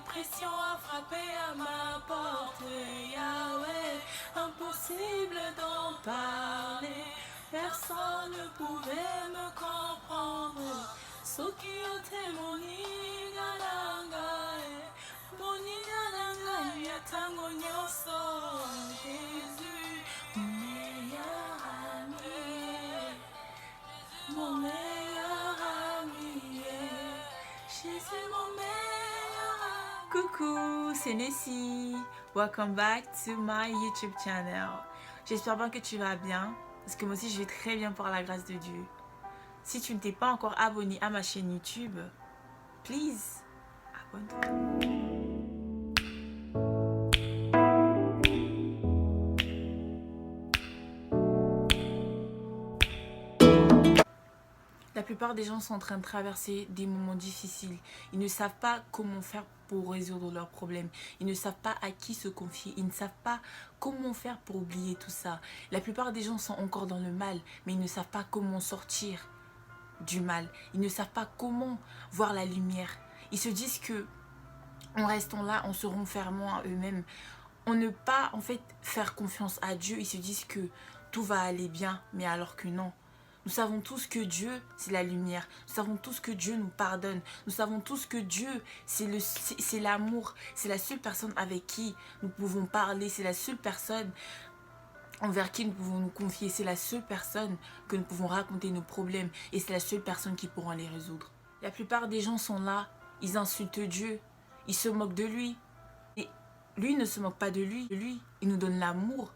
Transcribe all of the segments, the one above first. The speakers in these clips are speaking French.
pression a frappé à ma porte, Yahweh. Impossible d'en parler, personne ne pouvait me comprendre. Soki témoigné galanga, moni galanga, yatango nyoso. Jésus, mon meilleur ami, mon meilleur ami, Jésus, mon meilleur ami. Coucou, c'est Nessie. Welcome back to my YouTube channel. J'espère bien que tu vas bien, parce que moi aussi je vais très bien par la grâce de Dieu. Si tu ne t'es pas encore abonné à ma chaîne YouTube, please, abonne-toi. La plupart des gens sont en train de traverser des moments difficiles. Ils ne savent pas comment faire pour résoudre leurs problèmes. Ils ne savent pas à qui se confier. Ils ne savent pas comment faire pour oublier tout ça. La plupart des gens sont encore dans le mal, mais ils ne savent pas comment sortir du mal. Ils ne savent pas comment voir la lumière. Ils se disent que en restant là, en se renfermant à eux-mêmes, on ne pas en fait faire confiance à Dieu. Ils se disent que tout va aller bien, mais alors que non. Nous savons tous que Dieu, c'est la lumière. Nous savons tous que Dieu nous pardonne. Nous savons tous que Dieu, c'est l'amour. C'est la seule personne avec qui nous pouvons parler. C'est la seule personne envers qui nous pouvons nous confier. C'est la seule personne que nous pouvons raconter nos problèmes. Et c'est la seule personne qui pourra les résoudre. La plupart des gens sont là. Ils insultent Dieu. Ils se moquent de lui. Et lui ne se moque pas de lui. Il nous donne l'amour.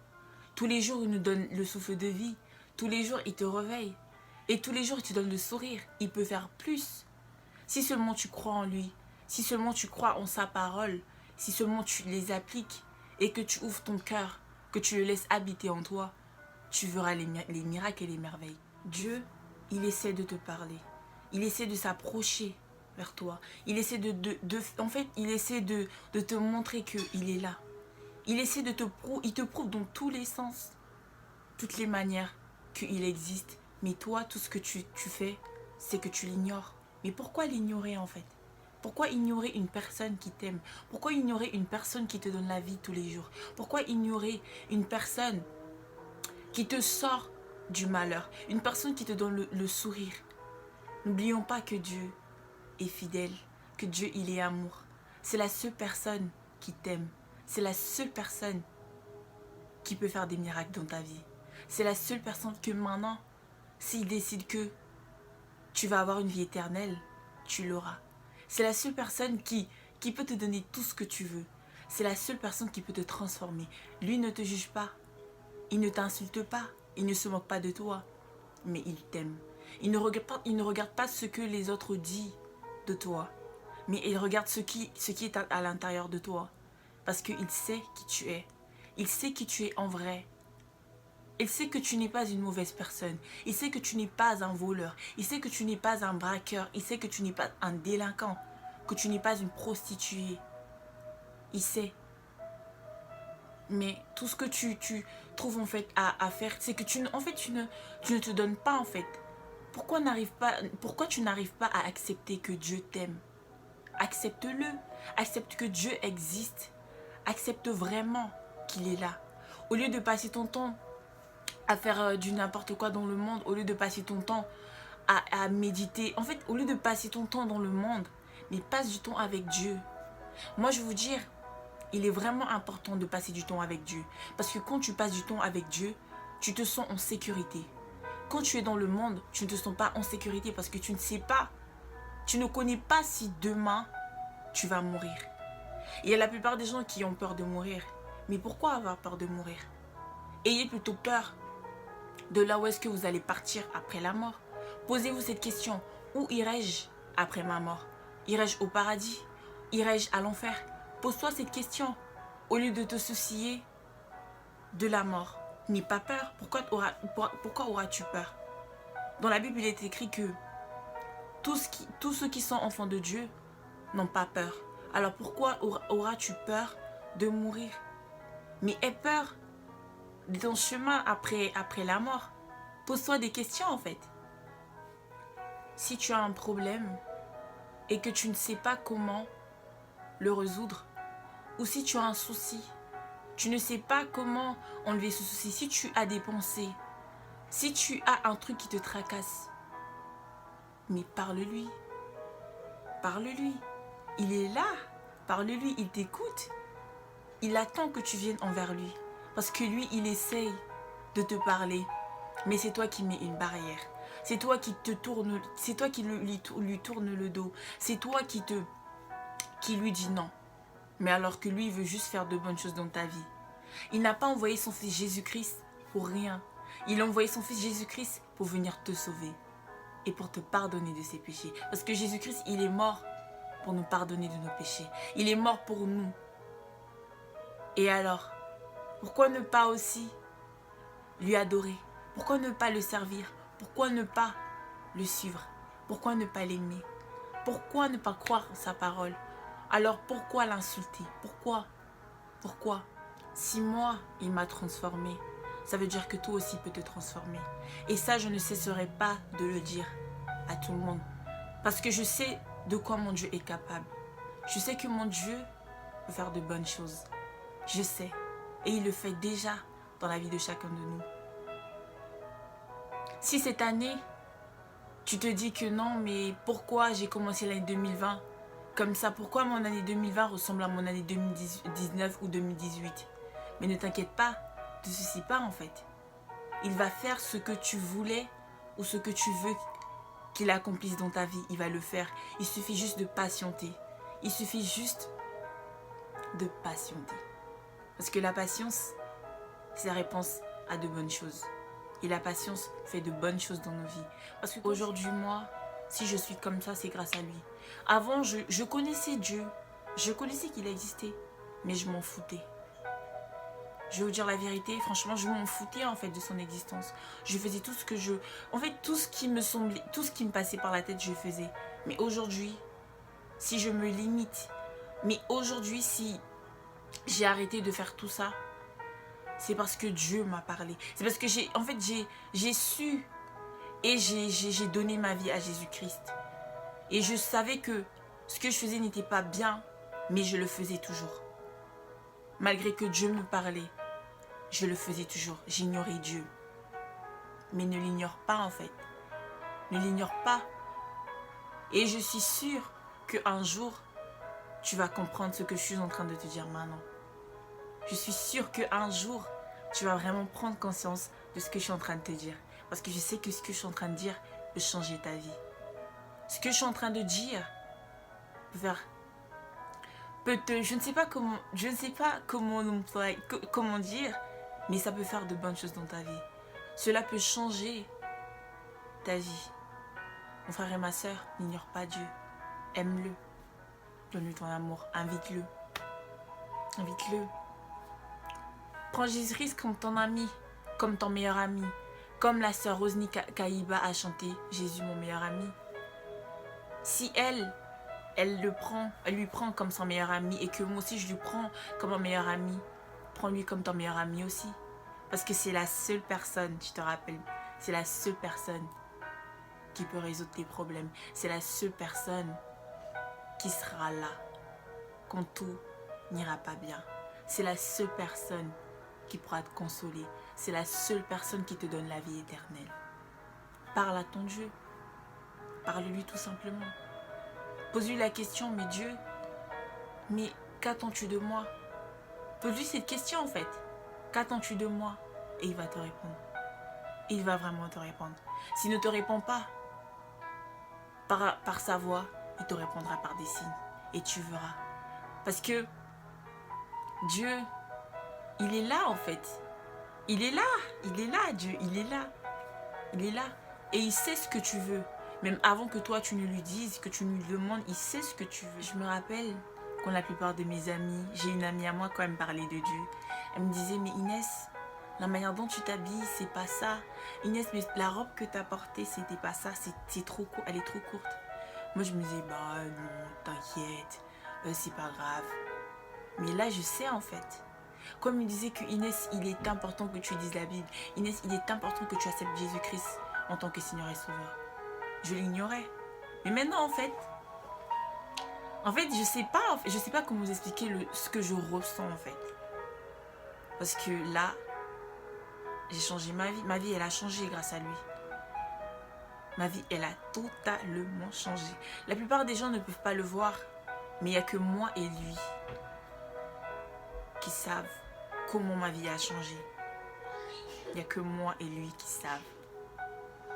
Tous les jours, il nous donne le souffle de vie. Tous les jours, il te réveille. Et tous les jours, il te donne le sourire. Il peut faire plus. Si seulement tu crois en lui. Si seulement tu crois en sa parole. Si seulement tu les appliques. Et que tu ouvres ton cœur. Que tu le laisses habiter en toi. Tu verras les miracles et les merveilles. Dieu, il essaie de te parler. Il essaie de s'approcher vers toi. Il essaie en fait, il essaie de te montrer qu'il est là. Il essaie de te prouver. Il te prouve dans tous les sens. Toutes les manières qu'il existe. Mais toi, tout ce que tu fais, c'est que tu l'ignores. Mais pourquoi l'ignorer en fait? Pourquoi ignorer une personne qui t'aime? Pourquoi ignorer une personne qui te donne la vie tous les jours? Pourquoi ignorer une personne qui te sort du malheur? Une personne qui te donne le sourire? N'oublions pas que Dieu est fidèle, que Dieu il est amour. C'est la seule personne qui t'aime. C'est la seule personne qui peut faire des miracles dans ta vie. C'est la seule personne que maintenant, s'il décide que tu vas avoir une vie éternelle, tu l'auras. C'est la seule personne qui peut te donner tout ce que tu veux. C'est la seule personne qui peut te transformer. Lui ne te juge pas. Il ne t'insulte pas. Il ne se moque pas de toi. Mais il t'aime. Il ne regarde pas ce que les autres disent de toi. Mais il regarde ce qui est à l'intérieur de toi. Parce qu'il sait qui tu es. Il sait qui tu es en vrai. Il sait que tu n'es pas une mauvaise personne. Il sait que tu n'es pas un voleur. Il sait que tu n'es pas un braqueur. Il sait que tu n'es pas un délinquant. Que tu n'es pas une prostituée. Il sait. Mais tout ce que tu trouves en fait à faire, c'est que tu ne te donnes pas en fait. Pourquoi tu n'arrives pas à accepter que Dieu t'aime? Accepte-le. Accepte que Dieu existe. Accepte vraiment qu'il est là. Au lieu de passer ton temps à faire du n'importe quoi dans le monde, au lieu de passer ton temps à méditer, en fait, au lieu de passer ton temps dans le monde, mais passe du temps avec Dieu. Moi, je vais vous dire, il est vraiment important de passer du temps avec Dieu. Parce que quand tu passes du temps avec Dieu, tu te sens en sécurité. Quand tu es dans le monde, tu ne te sens pas en sécurité parce que tu ne sais pas, tu ne connais pas si demain, tu vas mourir. Il y a la plupart des gens qui ont peur de mourir. Mais pourquoi avoir peur de mourir? Ayez plutôt peur de là où est-ce que vous allez partir après la mort. Posez-vous cette question. Où irai-je après ma mort? Irai-je au paradis? Irai-je à l'enfer? Pose-toi cette question. Au lieu de te soucier de la mort. N'aie pas peur. Pourquoi auras-tu peur? Dans la Bible, il est écrit que tous ceux qui sont enfants de Dieu n'ont pas peur. Alors pourquoi auras-tu peur de mourir? Mais aie peur de ton chemin après la mort. Pose-toi des questions en fait. Si tu as un problème et que tu ne sais pas comment le résoudre, ou si tu as un souci, tu ne sais pas comment enlever ce souci, si tu as des pensées, si tu as un truc qui te tracasse, mais parle-lui. Parle-lui. Il est là. Parle-lui, il t'écoute. Il attend que tu viennes envers lui. Parce que lui, il essaye de te parler. Mais c'est toi qui mets une barrière. C'est toi qui te tourne, c'est toi qui lui tourne le dos. C'est toi qui lui dit non. Mais alors que lui, il veut juste faire de bonnes choses dans ta vie. Il n'a pas envoyé son fils Jésus-Christ pour rien. Il a envoyé son fils Jésus-Christ pour venir te sauver. Et pour te pardonner de ses péchés. Parce que Jésus-Christ, il est mort pour nous pardonner de nos péchés. Il est mort pour nous. Et alors, pourquoi ne pas aussi lui adorer? Pourquoi ne pas le servir? Pourquoi ne pas le suivre? Pourquoi ne pas l'aimer? Pourquoi ne pas croire en sa parole? Alors pourquoi l'insulter? Pourquoi? Si moi, il m'a transformé, ça veut dire que toi aussi peut te transformer. Et ça, je ne cesserai pas de le dire à tout le monde. Parce que je sais de quoi mon Dieu est capable. Je sais que mon Dieu peut faire de bonnes choses. Je sais. Et il le fait déjà dans la vie de chacun de nous. Si cette année, tu te dis que non, mais pourquoi j'ai commencé l'année 2020 comme ça? Pourquoi mon année 2020 ressemble à mon année 2019 ou 2018? Mais ne t'inquiète pas, ne te soucie pas en fait. Il va faire ce que tu voulais ou ce que tu veux qu'il accomplisse dans ta vie. Il va le faire. Il suffit juste de patienter. Il suffit juste de patienter. Parce que la patience, c'est la réponse à de bonnes choses. Et la patience fait de bonnes choses dans nos vies. Parce qu'aujourd'hui, moi, si je suis comme ça, c'est grâce à lui. Avant, je connaissais Dieu. Je connaissais qu'il existait. Mais je m'en foutais. Je vais vous dire la vérité, franchement, je m'en foutais en fait de son existence. Je faisais tout ce que je... En fait, tout ce qui me semblait, tout ce qui me passait par la tête, je faisais. Mais aujourd'hui, si je me limite, mais aujourd'hui, si j'ai arrêté de faire tout ça, c'est parce que Dieu m'a parlé. C'est parce que j'ai su et j'ai donné ma vie à Jésus-Christ. Et je savais que ce que je faisais n'était pas bien, mais je le faisais toujours. Malgré que Dieu me parlait, je le faisais toujours. J'ignorais Dieu. Mais ne l'ignore pas en fait. Ne l'ignore pas. Et je suis sûre qu'un jour, tu vas comprendre ce que je suis en train de te dire maintenant. Je suis sûre qu'un jour, tu vas vraiment prendre conscience de ce que je suis en train de te dire. Parce que je sais que ce que je suis en train de dire peut changer ta vie. Ce que je suis en train de dire je ne sais pas comment dire, mais ça peut faire de bonnes choses dans ta vie. Cela peut changer ta vie. Mon frère et ma soeur, n'ignore pas Dieu. Aime-le. Donne-lui ton amour. Invite-le. Invite-le. Prends Jésus-Christ comme ton ami, comme ton meilleur ami. Comme la sœur Rosny Kaïba a chanté « Jésus, mon meilleur ami ». Si elle lui prend comme son meilleur ami et que moi aussi je lui prends comme un meilleur ami, prends-lui comme ton meilleur ami aussi. Parce que c'est la seule personne, je te rappelle, c'est la seule personne qui peut résoudre tes problèmes. C'est la seule personne qui sera là quand tout n'ira pas bien. C'est la seule personne qui pourra te consoler. C'est la seule personne qui te donne la vie éternelle. Parle à ton Dieu. Parle-lui tout simplement. Pose-lui la question, mais Dieu, mais qu'attends-tu de moi? Pose-lui cette question en fait. Qu'attends-tu de moi? Et il va te répondre. Il va vraiment te répondre. S'il ne te répond pas par sa voix, il te répondra par des signes. Et tu verras. Parce que Dieu, il est là en fait. Il est là, Dieu, il est là. Il est là. Et il sait ce que tu veux. Même avant que toi, tu ne lui dises, que tu ne lui demandes, il sait ce que tu veux. Je me rappelle, quand la plupart de mes amis, j'ai une amie à moi quand elle me parlait de Dieu. Elle me disait, mais Inès, la manière dont tu t'habilles, c'est pas ça. Inès, mais la robe que tu as portée, c'était pas ça. C'est trop court, elle est trop courte. Moi, je me disais, bah non, t'inquiète, c'est pas grave. Mais là, je sais en fait. Comme il disait que Inès, il est important que tu lises la Bible. Inès, il est important que tu acceptes Jésus-Christ en tant que Seigneur et Sauveur. Je l'ignorais. Mais maintenant, en fait, En fait, je sais pas comment vous expliquer ce que je ressens en fait. Parce que là, j'ai changé ma vie. Ma vie, elle a changé grâce à lui. Ma vie, elle a totalement changé. La plupart des gens ne peuvent pas le voir, mais il n'y a que moi et lui qui savent comment ma vie a changé. Il n'y a que moi et lui qui savent.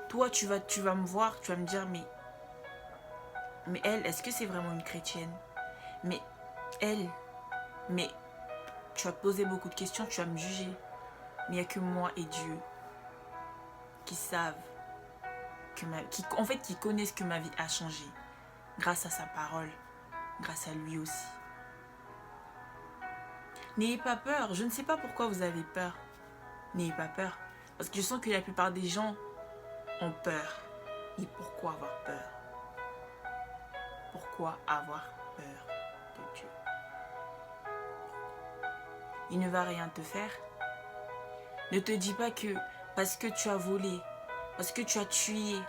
Toi, tu vas me voir, tu vas me dire, mais elle, est-ce que c'est vraiment une chrétienne? Mais elle, mais tu vas te poser beaucoup de questions, tu vas me juger. Mais il n'y a que moi et Dieu qui savent, qui connaissent que ma vie a changé. Grâce à sa parole, grâce à lui aussi. N'ayez pas peur, je ne sais pas pourquoi vous avez peur. N'ayez pas peur. Parce que je sens que la plupart des gens ont peur. Et pourquoi avoir peur? Pourquoi avoir peur de Dieu? Il ne va rien te faire. Ne te dis pas que parce que tu as volé, parce que tu as tué,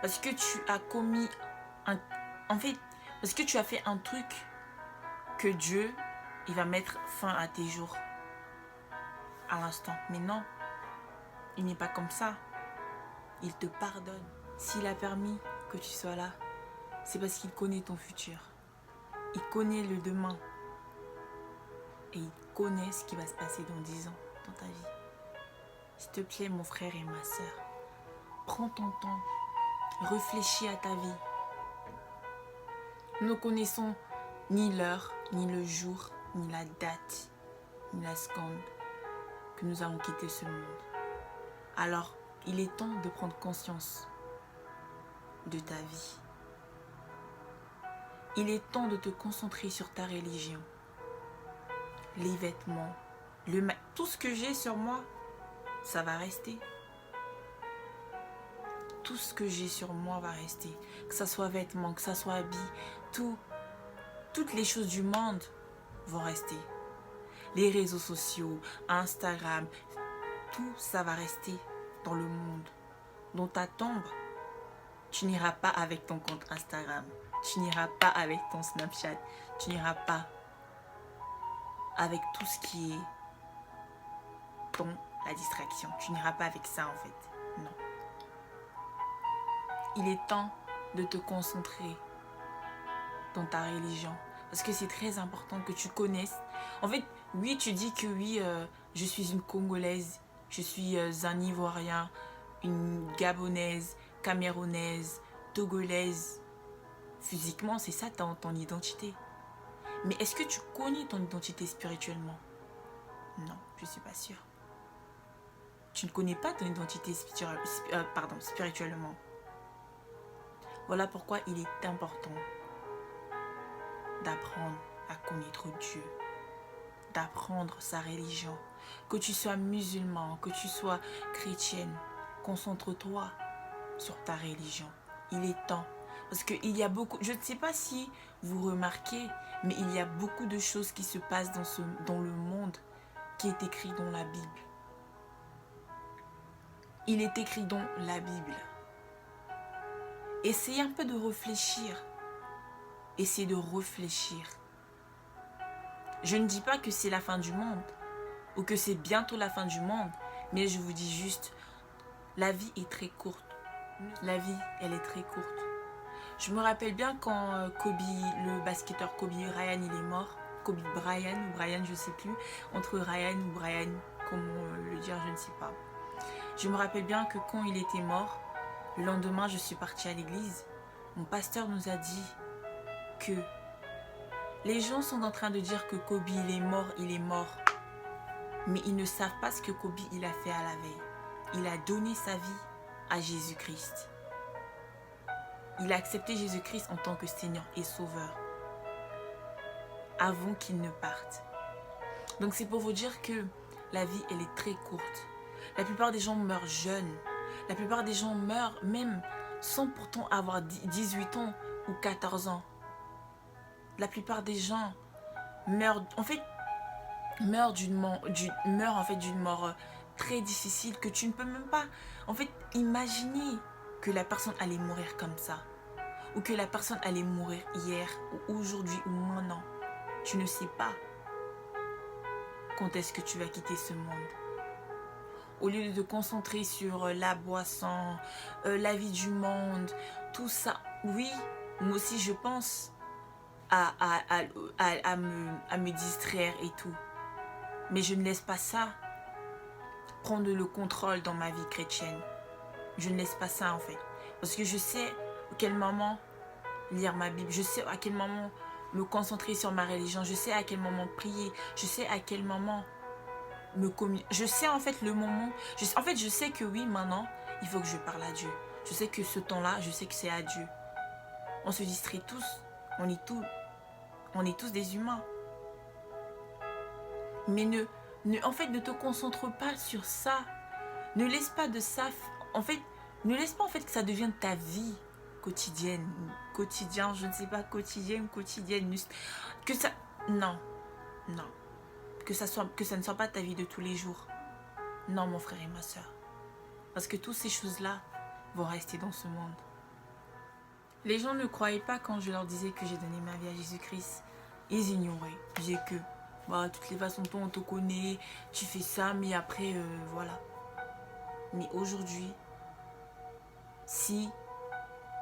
parce que tu as commis en fait, parce que tu as fait un truc, que Dieu, il va mettre fin à tes jours à l'instant. Mais non, il n'est pas comme ça. Il te pardonne. S'il a permis que tu sois là, c'est parce qu'il connaît ton futur. Il connaît le demain. Et il connaît ce qui va se passer dans 10 ans dans ta vie. S'il te plaît, mon frère et ma soeur, prends ton temps. Réfléchis à ta vie. Nous ne connaissons ni l'heure, ni le jour, ni la date, ni la seconde que nous allons quitter ce monde. Alors, il est temps de prendre conscience de ta vie. Il est temps de te concentrer sur ta religion. Les vêtements, tout ce que j'ai sur moi, ça va rester. Tout ce que j'ai sur moi va rester. Que ça soit vêtements, que ça soit habits, toutes les choses du monde vont rester. Les réseaux sociaux, Instagram, tout ça va rester dans le monde. Dans ta tombe, tu n'iras pas avec ton compte Instagram. Tu n'iras pas avec ton Snapchat. Tu n'iras pas avec tout ce qui est la distraction. Tu n'iras pas avec ça en fait. Non. Il est temps de te concentrer dans ta religion. Parce que c'est très important que tu connaisses. En fait, oui, tu dis que oui, je suis une Congolaise, je suis un Ivoirien, une Gabonaise, Camerounaise, Togolaise. Physiquement, c'est ça ton identité. Mais est-ce que tu connais ton identité spirituellement? Non, je ne suis pas sûre. Tu ne connais pas ton identité spirituellement. Voilà pourquoi il est important d'apprendre à connaître Dieu, d'apprendre sa religion. Que tu sois musulman, que tu sois chrétienne, concentre-toi sur ta religion. Il est temps. Parce qu'il y a beaucoup, je ne sais pas si vous remarquez, mais il y a beaucoup de choses qui se passent dans le monde qui est écrit dans la Bible. Il est écrit dans la Bible. Essayez un peu de réfléchir. Essayez de réfléchir. Je ne dis pas que c'est la fin du monde ou que c'est bientôt la fin du monde, mais je vous dis juste, la vie est très courte. La vie, elle est très courte. Je me rappelle bien quand le basketteur Kobe Bryant, il est mort. Kobe Bryant ou Brian, je ne sais plus. Entre Ryan ou Brian, comment le dire, je ne sais pas. Je me rappelle bien que quand il était mort, le lendemain, je suis partie à l'église. Mon pasteur nous a dit que les gens sont en train de dire que Kobe, il est mort. Mais ils ne savent pas ce que Kobe, il a fait à la veille. Il a donné sa vie à Jésus-Christ. Il a accepté Jésus-Christ en tant que Seigneur et Sauveur avant qu'il ne parte. Donc c'est pour vous dire que la vie, elle est très courte. La plupart des gens meurent jeunes. La plupart des gens meurent même sans pourtant avoir 18 ans ou 14 ans. La plupart des gens meurent d'une mort très difficile que tu ne peux même pas imaginer que la personne allait mourir comme ça. ou que la personne allait mourir hier ou aujourd'hui ou maintenant. Tu ne sais pas quand est-ce que tu vas quitter ce monde. Au lieu de te concentrer sur la boisson, la vie du monde, tout ça, oui, moi aussi je pense à me distraire et tout. Mais je ne laisse pas ça prendre le contrôle dans ma vie chrétienne. Je ne laisse pas ça en fait. Parce que je sais à quel moment lire ma Bible, je sais à quel moment me concentrer sur ma religion, je sais à quel moment prier, je sais à quel moment me communiquer. Je sais en fait le moment, je sais que oui, maintenant, il faut que je parle à Dieu. Je sais que ce temps-là, je sais que c'est à Dieu. On se distrait tous, on est tous des humains. Mais en fait, ne te concentre pas sur ça. Ne laisse pas de ça, en fait, ne laisse pas en fait que ça devienne ta vie quotidienne, quotidien, je ne sais pas, quotidienne, que ça, non, que ça ne soit pas ta vie de tous les jours. Non, mon frère et ma soeur, parce que toutes ces choses-là vont rester dans ce monde. Les gens ne croyaient pas quand je leur disais que j'ai donné ma vie à Jésus-Christ. Ils ignoraient. Ils disaient que, bah, toutes les façons dont on te connaît, tu fais ça, mais après, voilà. Mais aujourd'hui, si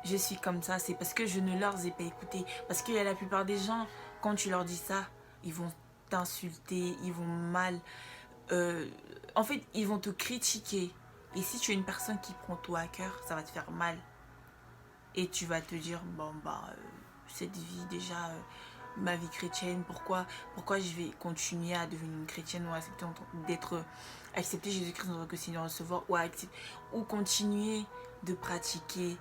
je suis comme ça, c'est parce que je ne leur ai pas écouté. Parce que la plupart des gens, quand tu leur dis ça, ils vont t'insulter, ils vont mal... en fait, ils vont te critiquer. Et si tu es une personne qui prend tout à cœur, ça va te faire mal. Et tu vas te dire, bon, bah, cette vie déjà, ma vie chrétienne, pourquoi je vais continuer à devenir une chrétienne ou accepter Jésus-Christ en tant que Seigneur Sauveur ou continuer de pratiquer,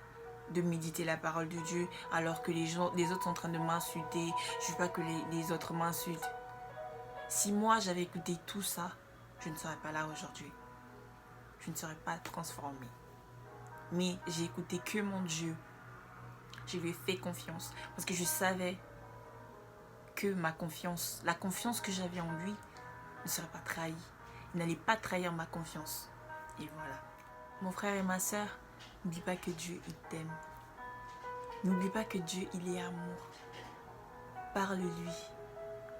de méditer la parole de Dieu alors que les autres sont en train de m'insulter. Je ne veux pas que les autres m'insultent. Si moi j'avais écouté tout ça, je ne serais pas là aujourd'hui. Je ne serais pas transformée. Mais j'ai écouté que mon Dieu. Je lui ai fait confiance parce que je savais que la confiance que j'avais en lui ne serait pas trahie. Il n'allait pas trahir ma confiance. Et voilà. Mon frère et ma soeur, n'oublie pas que Dieu, il t'aime. N'oublie pas que Dieu, il est amour. Parle-lui.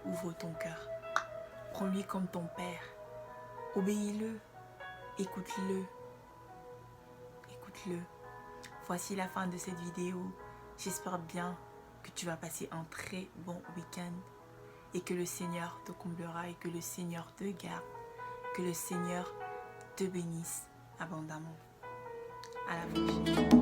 Ouvre ton cœur. Prends-lui comme ton père. Obéis-le. Écoute-le. Écoute-le. Voici la fin de cette vidéo. J'espère bien que tu vas passer un très bon week-end et que le Seigneur te comblera et que le Seigneur te garde, que le Seigneur te bénisse abondamment. À la prochaine.